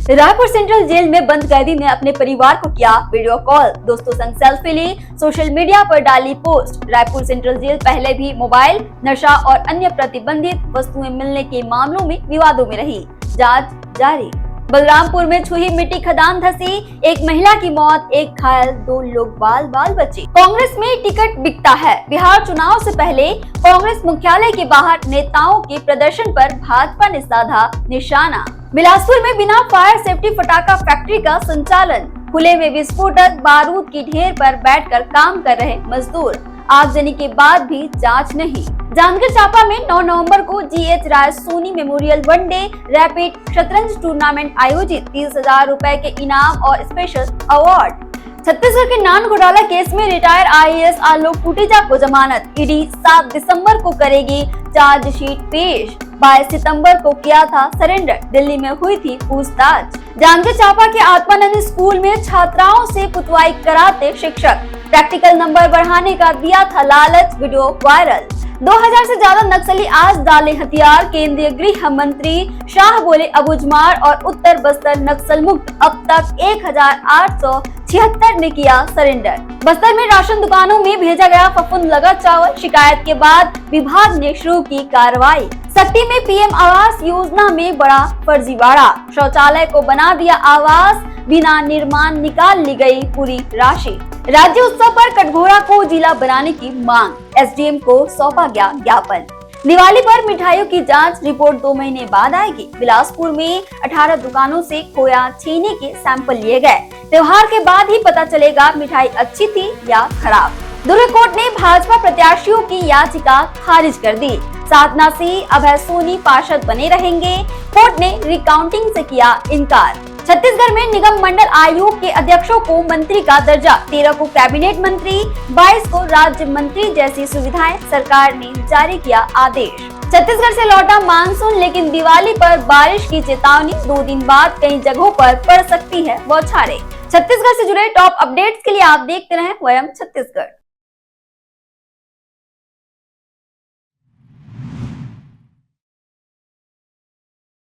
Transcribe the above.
Raipur central jail में बंद कैदी ने अपने परिवार को किया वीडियो कॉल, दोस्तों संग सेल्फी ली, सोशल मीडिया पर डाली पोस्ट। रायपुर सेंट्रल जेल पहले भी मोबाइल, नशा और अन्य प्रतिबंधित वस्तुएं मिलने के मामलों में विवादों में रही। जांच जारी। बलरामपुर में छुही मिट्टी खदान धसी, एक महिला की मौत, एक घायल, 2 लोग बाल बचे। कांग्रेस में टिकट बिकता है। बिहार चुनाव से पहले कांग्रेस मुख्यालय के बाहर नेताओं के प्रदर्शन पर भाजपा ने साधा निशाना। बिलासपुर में बिना फायर सेफ्टी पटाखा फैक्ट्री का संचालन, खुले में विस्फोटक बारूद की ढेर पर बैठकर काम कर रहे मजदूर, आगजनी के बाद भी जांच नहीं। जांजगीर चांपा में 9 नवंबर को GH राय सोनी मेमोरियल वनडे रैपिड शतरंज टूर्नामेंट आयोजित, 30,000 रुपए के इनाम और स्पेशल अवार्ड। छत्तीसगढ़ के नान घोटाला केस में रिटायर IAS आलोक कुटीजा को जमानत, ईडी 7 दिसंबर को करेगी चार्जशीट पेश। 22 सितंबर को किया था सरेंडर, दिल्ली में हुई थी पूछताछ। जांजगीर चांपा के आत्मानंद स्कूल में छात्राओं से पुतवाई कराते शिक्षक, प्रैक्टिकल नंबर बढ़ाने का दिया था लालच, वीडियो वायरल। 2000 से ज्यादा नक्सली आज डाले हथियार, केंद्रीय गृह मंत्री शाह बोले अबुझमार और उत्तर बस्तर नक्सल मुक्त, अब तक 1876 ने किया सरेंडर। बस्तर में राशन दुकानों में भेजा गया फफूंद लगा चावल, शिकायत के बाद विभाग ने शुरू की कार्रवाई। सट्टी में PM आवास योजना में बड़ा फर्जीवाड़ा, शौचालय को बना दिया आवास, बिना निर्माण निकाल ली गई पूरी राशि। राज्य उत्सव पर कटघोरा को जिला बनाने की मांग, SDM को सौंपा गया ज्ञापन। दिवाली पर मिठाइयों की जांच रिपोर्ट 2 महीने बाद आएगी। बिलासपुर में 18 दुकानों से खोया छीने के सैंपल लिए गए, त्योहार के बाद ही पता चलेगा मिठाई अच्छी थी या खराब। दुर्ग कोर्ट ने भाजपा प्रत्याशियों की याचिका खारिज कर दी, साधना सिंह, अभय सोनी पार्षद बने रहेंगे, कोर्ट ने रिकाउंटिंग से किया इनकार। छत्तीसगढ़ में निगम मंडल आयोग के अध्यक्षों को मंत्री का दर्जा, 13 को कैबिनेट मंत्री, 22 को राज्य मंत्री जैसी सुविधाएं, सरकार ने जारी किया आदेश। छत्तीसगढ़ से लौटा मानसून, लेकिन दिवाली पर बारिश की चेतावनी, 2 दिन बाद कई जगहों पर पड़ सकती है बौछारें। छत्तीसगढ़ से जुड़े टॉप अपडेट्स के लिए आप देखते रहें वयम छत्तीसगढ़।